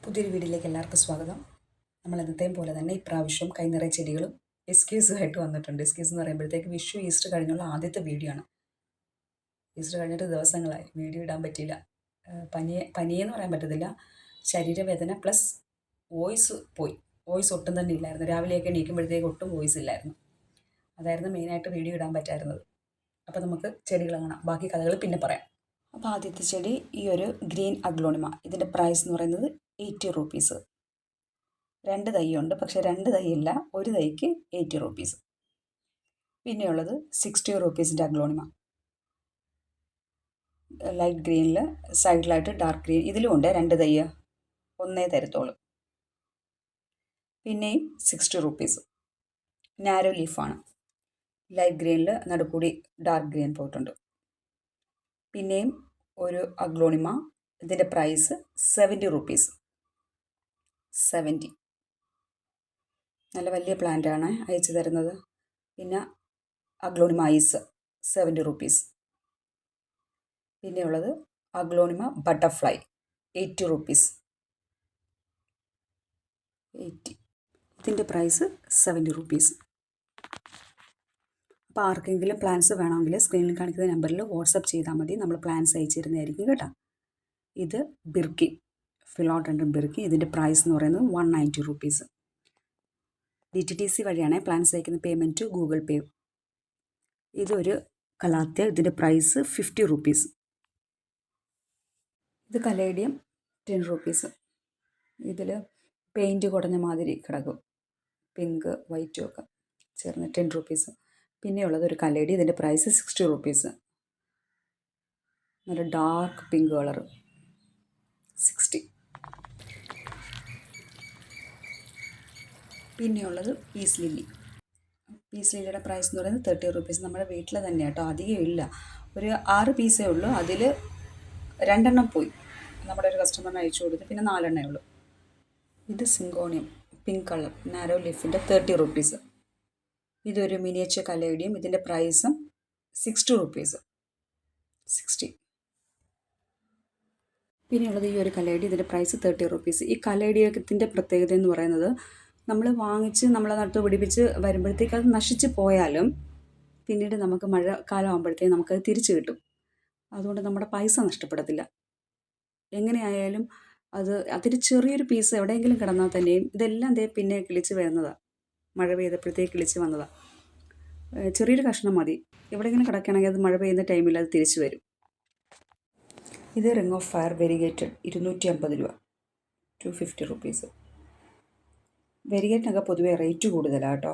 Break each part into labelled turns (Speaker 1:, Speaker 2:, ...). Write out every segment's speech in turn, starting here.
Speaker 1: പുതിയൊരു വീഡിയോയിലേക്ക് എല്ലാവർക്കും സ്വാഗതം. നമ്മൾ എന്നത്തെയും പോലെ തന്നെ ഇപ്രാവശ്യം കൈനിറയ ചെടികളും എസ്ക്യൂസുമായിട്ട് വന്നിട്ടുണ്ട്. എസ്ക്യൂസ് എന്ന് പറയുമ്പോഴത്തേക്ക് വിഷു ഈസ്റ്റർ കഴിഞ്ഞുള്ള ആദ്യത്തെ വീഡിയോ ആണ്. ഈസ്റ്റർ കഴിഞ്ഞിട്ട് ദിവസങ്ങളായി വീഡിയോ ഇടാൻ പറ്റിയില്ല. പനിയെന്ന് പറയാൻ പറ്റത്തില്ല, ശരീരവേദന പ്ലസ് വോയിസ് പോയി. വോയിസ് ഒട്ടും തന്നെ ഇല്ലായിരുന്നു. രാവിലെയൊക്കെ എണീക്കുമ്പോഴത്തേക്ക് ഒട്ടും വോയിസ് ഇല്ലായിരുന്നു. അതായിരുന്നു മെയിനായിട്ട് വീഡിയോ ഇടാൻ പറ്റായിരുന്നത്. അപ്പോൾ നമുക്ക് ചെടികൾ കാണാം, ബാക്കി കഥകൾ പിന്നെ പറയാം. അപ്പോൾ ആദ്യത്തെ ചെടി ഈ ഒരു ഗ്രീൻ അഗ്ലോണിമ. ഇതിൻ്റെ പ്രൈസ് എന്ന് പറയുന്നത് 80 റുപ്പീസ്. 2 തൈയുണ്ട്, പക്ഷേ 2 തൈയില്ല, ഒരു തൈക്ക് 80 റുപ്പീസ്. പിന്നെയുള്ളത് 60 റുപ്പീസിൻ്റെ അഗ്ലോണിമ. ലൈറ്റ് ഗ്രീനിൽ സൈഡിലായിട്ട് ഡാർക്ക് ഗ്രീൻ. ഇതിലും ഉണ്ട് 2 തൈ, ഒന്നേ തരത്തോളൂ. പിന്നെയും 60 റുപ്പീസ്. നാരോ ലീഫാണ്. ലൈറ്റ് ഗ്രീനിൽ നടുക്കൂടി ഡാർക്ക് ഗ്രീൻ പോയിട്ടുണ്ട്. പിന്നെയും ഒരു അഗ്ലോണിമ. ഇതിൻ്റെ പ്രൈസ് 70 റുപ്പീസ്. 70. നല്ല വലിയ പ്ലാന്റാണ് അയച്ചു തരുന്നത്. പിന്നെ അഗ്ലോണിമ ഐസ് 70 റുപ്പീസ്. പിന്നെയുള്ളത് അഗ്ലോണിമ ബട്ടർഫ്ലൈ 80 റുപ്പീസ്. 80. ഇതിൻ്റെ പ്രൈസ് 70 റുപ്പീസ്. അപ്പോൾ ആർക്കെങ്കിലും പ്ലാൻസ് വേണമെങ്കിൽ സ്ക്രീനിൽ കാണിക്കുന്ന നമ്പറിൽ വാട്സപ്പ് ചെയ്താൽ മതി, നമ്മൾ പ്ലാൻസ് അയച്ചിരുന്നതായിരിക്കും കേട്ടോ. ഇത് ബിർക്കി, ഫിലോഡൻഡ്രൻ ബിർക്കി. ഇതിൻ്റെ പ്രൈസ് എന്ന് പറയുന്നത് 190 റുപ്പീസ്. DTDC വഴിയാണ് പ്ലാൻസ് അയക്കുന്ന. പേയ്മെൻറ്റ് ഗൂഗിൾ പേ. ഇതൊരു കലാത്യ. ഇതിൻ്റെ പ്രൈസ് 50 റുപ്പീസ്. ഇത് കലേഡിയം 10 റുപ്പീസ്. ഇതിൽ പെയിൻറ്റ് കുറഞ്ഞ മാതിരി കിടക്കും, പിങ്ക് വൈറ്റും ഒക്കെ ചേർന്ന് 10 റുപ്പീസ്. പിന്നെയുള്ളത് ഒരു കലേഡി. ഇതിൻ്റെ പ്രൈസ് 60 റുപ്പീസ്. നല്ല ഡാർക്ക് പിങ്ക് കളർ 60. പിന്നെയുള്ളത് പീസ് ലില്ലി. പീസ് ലില്ലിയുടെ പ്രൈസ് എന്ന് പറയുന്നത് 30 റുപ്പീസ്. നമ്മുടെ വീട്ടിൽ തന്നെ കേട്ടോ, അധികം ഇല്ല, ഒരു 6 പീസേ ഉള്ളൂ. അതിൽ 2 പോയി, നമ്മുടെ ഒരു കസ്റ്റമറിന് അയച്ചു കൊടുത്തു. പിന്നെ 4 ഉള്ളൂ. ഇത് സിങ്കോണിയം പിങ്ക് കളർ നാരോ ലീഫിൻ്റെ 30 റുപ്പീസ്. ഇതൊരു മിനിയേച്ചർ കലേഡിയം. ഇതിൻ്റെ പ്രൈസും 60 റുപ്പീസ്. 60. പിന്നെയുള്ളത് ഈ ഒരു കലേഡി. ഇതിൻ്റെ പ്രൈസ് 30 റുപ്പീസ്. ഈ കലേഡിയത്തിൻ്റെ പ്രത്യേകത എന്ന് പറയുന്നത്, നമ്മൾ വാങ്ങിച്ച് നമ്മളെ നട്ടു പിടിപ്പിച്ച് വരുമ്പോഴത്തേക്ക് അത് നശിച്ച് പോയാലും പിന്നീട് നമുക്ക് മഴക്കാലം ആകുമ്പോഴത്തേക്ക് നമുക്കത് തിരിച്ചു കിട്ടും. അതുകൊണ്ട് നമ്മുടെ പൈസ നഷ്ടപ്പെടത്തില്ല. എങ്ങനെയായാലും അതിൽ ചെറിയൊരു പീസ് എവിടെയെങ്കിലും കിടന്നാൽ തന്നെയും ഇതെല്ലാം പിന്നെ കിളിച്ച് വരുന്നതാണ്. മഴ പെയ്തപ്പോഴത്തേക്ക് കിളിച്ച് വന്നതാണ്. ചെറിയൊരു കഷ്ണം മതി. എവിടെയെങ്കിലും കിടക്കുകയാണെങ്കിൽ അത് മഴ പെയ്യുന്ന ടൈമിൽ അത് തിരിച്ചു വരും. ഇത് റിംഗ് ഓഫ് ഫയർ വെരിഗേറ്റഡ് 250 രൂപ. 250 റുപ്പീസ്. വെരിഗേറ്റിനൊക്കെ പൊതുവേ റേറ്റ് കൂടുതലാണ് കേട്ടോ.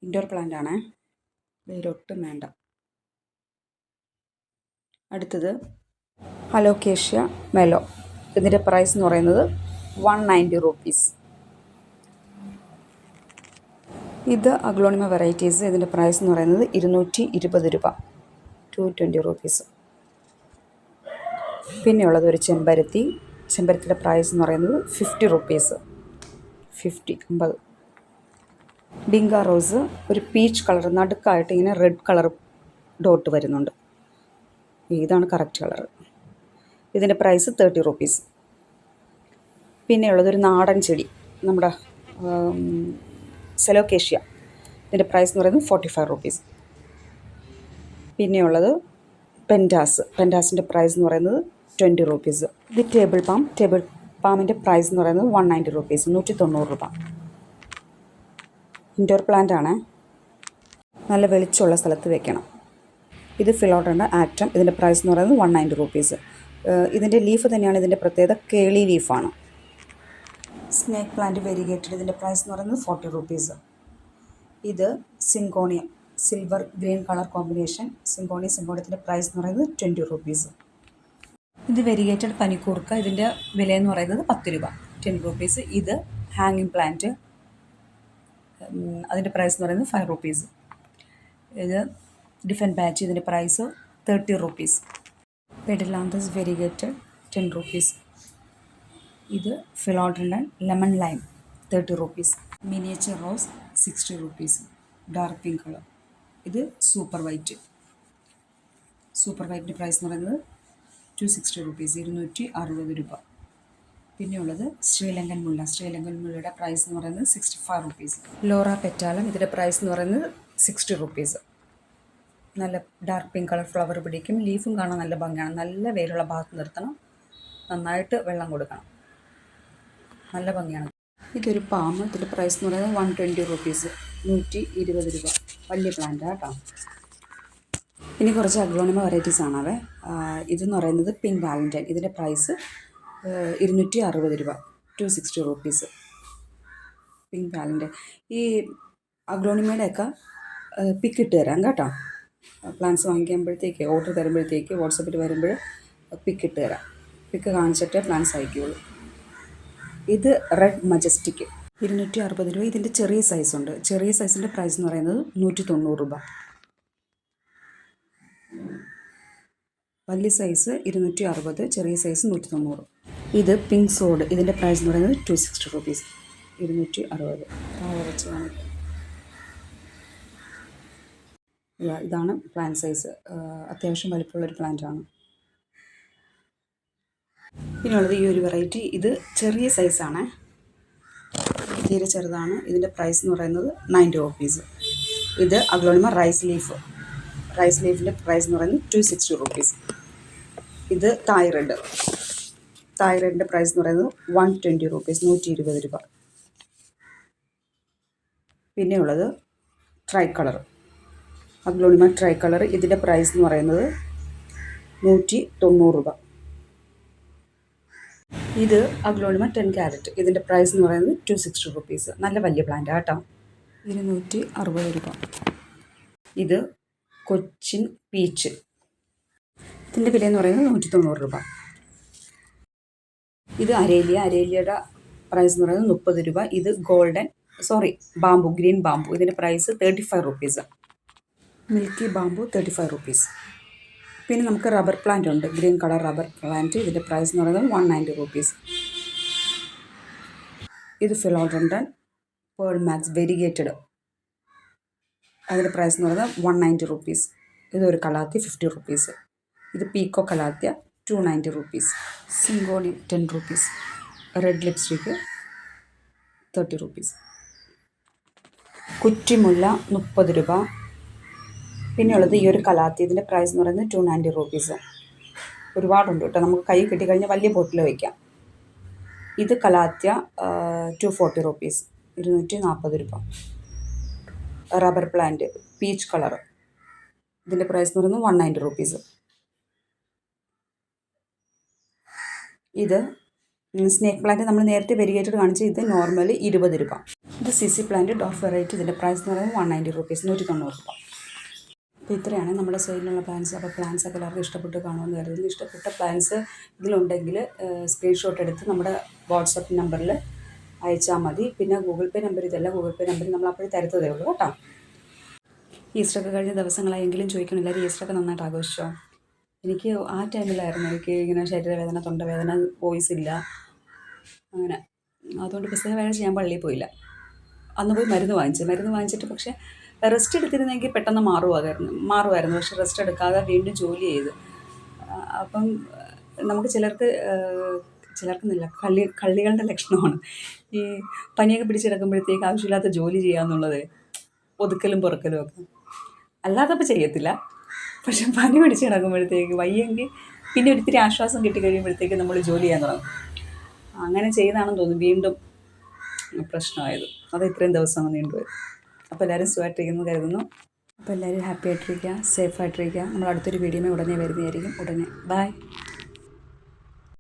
Speaker 1: ഇൻഡോർ പ്ലാന്റ് ആണേ, വേരൊട്ടും വേണ്ട. അടുത്തത് അലോക്കേഷ്യ മെലോ. ഇതിൻ്റെ പ്രൈസ് എന്ന് പറയുന്നത് 190 റുപ്പീസ്. ഇത് അഗ്ലോണിമ വെറൈറ്റീസ്. ഇതിൻ്റെ പ്രൈസ് എന്ന് പറയുന്നത് 220 രൂപ. 220 റുപ്പീസ്. പിന്നെയുള്ളത് ഒരു ചെമ്പരത്തി. ചെമ്പരത്തിയുടെ പ്രൈസ് എന്ന് പറയുന്നത് 50 റുപ്പീസ്. 50. ഡിങ്ക റോസ് ഒരു പീച്ച് കളർ, നടുക്കായിട്ട് ഇങ്ങനെ റെഡ് കളർ ഡോട്ട് വരുന്നുണ്ട്. ഇതാണ് കറക്റ്റ് കളർ. ഇതിൻ്റെ പ്രൈസ് 30 റുപ്പീസ്. പിന്നെയുള്ളതൊരു നാടൻ ചെടി, നമ്മുടെ സെലോക്കേഷ്യ. ഇതിൻ്റെ പ്രൈസ് എന്ന് പറയുന്നത് 45 റുപ്പീസ്. പിന്നെയുള്ളത് പെൻറ്റാസ്. പെൻറ്റാസിൻ്റെ പ്രൈസ് എന്ന് പറയുന്നത് 20 റുപ്പീസ്. ഇത് ടേബിൾ പാം. ടേബിൾ പാമിൻ്റെ പ്രൈസ് എന്ന് പറയുന്നത് 190 റുപ്പീസ്. 190 രൂപ. ഇൻഡോർ പ്ലാന്റ് ആണ്, നല്ല വെളിച്ചമുള്ള സ്ഥലത്ത് വെക്കണം. ഇത് ഫിലോഡൻഡ്രൻ ആക്ടം. ഇതിൻ്റെ പ്രൈസ് എന്ന് പറയുന്നത് 190 റുപ്പീസ്. ഇതിൻ്റെ ലീഫ് തന്നെയാണ് ഇതിൻ്റെ പ്രത്യേകത, കേളി ലീഫാണ്. Snake plant variegated. ഇതിൻ്റെ പ്രൈസ് എന്ന് പറയുന്നത് 40 റുപ്പീസ്. ഇത് syngonium silver green colour combination. സിങ്കോണിയത്തിൻ്റെ പ്രൈസ് എന്ന് പറയുന്നത് 20 റുപ്പീസ്. ഇത് വെരിഗേറ്റഡ് പനിക്കൂർക്ക. ഇതിൻ്റെ വില എന്ന് പറയുന്നത് 10 രൂപ. 10 റുപ്പീസ്. ഇത് ഹാങ്ങിങ് പ്ലാന്റ്. അതിൻ്റെ പ്രൈസ് എന്ന് പറയുന്നത് 5 റുപ്പീസ്. ഇത് ഡിഫൻ ബാച്ച്. ഇതിൻ്റെ price 30 rupees. Pedilanthus variegated 10 rupees. ഇത് philodendron lemon lime 30 rupees. Miniature rose 60 rupees. Dark pink colour. ഇത് സൂപ്പർ വൈറ്റ്. സൂപ്പർ വൈറ്റിൻ്റെ പ്രൈസ് എന്ന് പറയുന്നത് 260 റുപ്പീസ്. 260 രൂപ. പിന്നെയുള്ളത് ശ്രീലങ്കൻ മുല്ല. ശ്രീലങ്കൻ മുല്ലയുടെ പ്രൈസ് എന്ന് പറയുന്നത് 65 റുപ്പീസ്. ലോറ പെറ്റാലം, ഇതിൻ്റെ പ്രൈസ് എന്ന് പറയുന്നത് 60 റുപ്പീസ്. നല്ല ഡാർക്ക് പിങ്ക് കളർ ഫ്ലവർ പിടിക്കും. ലീഫും കാണാൻ നല്ല ഭംഗിയാണ്. നല്ല വെയിലുള്ള ഭാഗത്ത് നിർത്തണം, നന്നായിട്ട് വെള്ളം കൊടുക്കണം, നല്ല ഭംഗിയാണ്. ഇതൊരു പാമ്പ്. ഇതിൻ്റെ പ്രൈസ് എന്ന് പറയുന്നത് 120 റുപ്പീസ്, 120 രൂപ. വലിയ പ്ലാന്റ് കേട്ടോ. ഇനി കുറച്ച് അഗ്ലോണിമ വെറൈറ്റീസ് ആണവേ. ഇതെന്ന് പറയുന്നത് പിങ്ക് വാലന്റൈൻ. ഇതിൻ്റെ പ്രൈസ് 260 രൂപ, 260 റുപ്പീസ്. Pink Valentine. ഈ അഗ്ലോണിമയുടെയൊക്കെ പിക്ക് ഇട്ട് തരാം കേട്ടോ. പ്ലാൻസ് വാങ്ങിക്കുമ്പോഴത്തേക്ക്, ഓർഡർ തരുമ്പോഴത്തേക്ക് വാട്സപ്പിൽ വരുമ്പോൾ പിക്ക് ഇട്ട് തരാം. പിക്ക് കാണിച്ചിട്ടേ പ്ലാൻസ് അയക്കുകയുള്ളൂ. ഇത് റെഡ് മജസ്റ്റിക്, 260 രൂപ. ഇതിൻ്റെ ചെറിയ സൈസുണ്ട്. ചെറിയ സൈസിൻ്റെ പ്രൈസ് എന്ന് പറയുന്നത് 190 രൂപ. വലിയ സൈസ് 260, ചെറിയ സൈസ് 190. ഇത് പിങ്ക് സോഡ്. ഇതിൻ്റെ പ്രൈസ് എന്ന് പറയുന്നത് 260 റുപ്പീസ്, 260. താഴെ വെച്ച് കാണിക്കും. ഇതാണ് പ്ലാന്റ് സൈസ്. അത്യാവശ്യം വലിപ്പമുള്ളൊരു പ്ലാന്റാണ്. പിന്നെയുള്ളത് ഈ ഒരു വെറൈറ്റി. ഇത് ചെറിയ സൈസാണ്, തീരെ ചെറുതാണ്. ഇതിൻ്റെ പ്രൈസ് എന്ന് പറയുന്നത് 90 റുപ്പീസ്. ഇത് അഗ്ലോണിമ റൈസ് ലീഫ്. റൈസ് ലീഫിൻ്റെ പ്രൈസ് എന്ന് പറയുന്നത് 260 റുപ്പീസ്. ഇത് തായ്റെഡ്. തായ്റെഡിൻ്റെ പ്രൈസ് എന്ന് പറയുന്നത് 120 റുപ്പീസ്, 120 രൂപ. പിന്നെയുള്ളത് try colour, aglaonema try colour. ഇതിൻ്റെ പ്രൈസ് എന്ന് പറയുന്നത് 190 രൂപ. ഇത് അഗ്ലോണിമ 10 ക്യാരറ്റ്. ഇതിൻ്റെ പ്രൈസ് എന്ന് പറയുന്നത് 260 റുപ്പീസ്. നല്ല വലിയ പ്ലാന്റ് കേട്ടോ, 260 രൂപ. ഇത് കൊച്ചിൻ പീച്ച്. ഇതിൻ്റെ വില എന്ന് പറയുന്നത് 190 രൂപ. ഇത് അരേലിയ. അരേലിയയുടെ പ്രൈസ് എന്ന് പറയുന്നത് 30 രൂപ. ഇത് ബാമ്പു, ഗ്രീൻ ബാമ്പു. ഇതിൻ്റെ price 35 rupees. Milky bamboo 35 rupees. പിന്നെ നമുക്ക് റബ്ബർ പ്ലാന്റ് ഉണ്ട്, ഗ്രീൻ കളർ റബ്ബർ പ്ലാന്റ്. ഇതിൻ്റെ പ്രൈസ് എന്ന് പറയുന്നത് 190 റുപ്പീസ്. ഇത് ഫിലോഡൻഡ്രൻ പേൾ മാക്സ് വെരിഗേറ്റഡ്. അതിൻ്റെ പ്രൈസ് എന്ന് പറയുന്നത് 190 റുപ്പീസ്. ഇതൊരു കലാത്തി 50 റുപ്പീസ്. ഇത് peacock calathea 290 rupees. Syngonium 10 rupees. Red lipstick 30 rupees. കുറ്റിമുല്ല 30 രൂപ. പിന്നെയുള്ളത് ഈ ഒരു കലാത്തി. ഇതിൻ്റെ പ്രൈസ് എന്ന് പറയുന്നത് 290 റുപ്പീസ്. ഒരുപാടുണ്ട് കേട്ടോ, നമുക്ക് കൈ കിട്ടിക്കഴിഞ്ഞാൽ വലിയ ബോട്ടിൽ വയ്ക്കാം. ഇത് കലാത്തിയ 240 റുപ്പീസ്, 240 രൂപ. Rubber plant peach colour. ഇതിൻ്റെ പ്രൈസ് എന്ന് പറയുന്നത് 190 റുപ്പീസ്. ഇത് സ്നേക്ക് പ്ലാന്റ് നമ്മൾ നേരത്തെ വെരിഗേറ്റഡ് കാണിച്ച്. ഇത് നോർമലി 20 രൂപ. ഇത് സിസി പ്ലാന്റ് ഡോഫ് വെറൈറ്റി. ഇതിൻ്റെ പ്രൈസ് എന്ന് പറയുന്നത് 190 റുപ്പീസ്, 190 രൂപ. അപ്പോൾ ഇത്രയാണ് നമ്മുടെ സൈഡിലുള്ള പ്ലാൻസ്. അപ്പോൾ പ്ലാൻസ് ഒക്കെ എല്ലാവർക്കും ഇഷ്ടപ്പെട്ട് കാണുമെന്ന് കരുതുന്നു. ഇഷ്ടപ്പെട്ട പ്ലാൻസ് ഇതിലുണ്ടെങ്കിൽ സ്ക്രീൻഷോട്ട് എടുത്ത് നമ്മുടെ വാട്സപ്പ് നമ്പറിൽ അയച്ചാൽ മതി. പിന്നെ ഗൂഗിൾ പേ നമ്പർ ഇതല്ല, ഗൂഗിൾ പേ നമ്പർ നമ്മൾ അപ്പോഴും തരത്തതേ ഉള്ളൂ കേട്ടോ. ഈസ്റ്ററൊക്കെ കഴിഞ്ഞ ദിവസങ്ങളായെങ്കിലും ചോദിക്കണം, എല്ലാവരും ഈസ്റ്ററൊക്കെ നന്നായിട്ട് ആഘോഷിച്ചോ? എനിക്ക് ആ ടൈമിലായിരുന്നു എനിക്ക് ഇങ്ങനെ ശരീരവേദന, തൊണ്ടവേദന, വോയിസ് ഇല്ല, അങ്ങനെ. അതുകൊണ്ട് പുസ്തക വേദന ചെയ്യാൻ പള്ളിയിൽ പോയില്ല. അന്ന് പോയി മരുന്ന് വാങ്ങിച്ചിട്ട് പക്ഷേ റെസ്റ്റ് എടുത്തിരുന്നെങ്കിൽ പെട്ടെന്ന് മാറുമായിരുന്നു. പക്ഷെ റെസ്റ്റ് എടുക്കാതെ വീണ്ടും ജോലി ചെയ്ത്. അപ്പം നമുക്ക് ചിലർക്കെന്നില്ല, കള്ളികളുടെ ലക്ഷണമാണ് ഈ പനിയൊക്കെ പിടിച്ചെടുക്കുമ്പോഴത്തേക്ക് ആവശ്യമില്ലാത്ത ജോലി ചെയ്യാന്നുള്ളത്, ഒതുക്കലും പൊറുക്കലും ഒക്കെ. അല്ലാത്തപ്പോൾ ചെയ്യത്തില്ല, പക്ഷെ പനി പിടിച്ച് കിടക്കുമ്പോഴത്തേക്ക് വയ്യെങ്കിൽ പിന്നെ ഒരിത്തിരി ആശ്വാസം കിട്ടിക്കഴിയുമ്പോഴത്തേക്ക് നമ്മൾ ജോലി ചെയ്യാൻ തുടങ്ങും. അങ്ങനെ ചെയ്താണെന്ന് തോന്നുന്നു വീണ്ടും പ്രശ്നമായത്. അത് ഇത്രയും ദിവസം നീണ്ടുപോയി. അപ്പോൾ എല്ലാവരും സുഖമായിട്ടിരിക്കുന്നു കരുതുന്നു. അപ്പോൾ എല്ലാവരും ഹാപ്പി ആയിട്ടിരിക്കുക, സേഫ് ആയിട്ടിരിക്കുക. നമ്മൾ അടുത്തൊരു വീഡിയോയിൽ ഉടനെ വരുന്നതായിരിക്കും. ബൈ.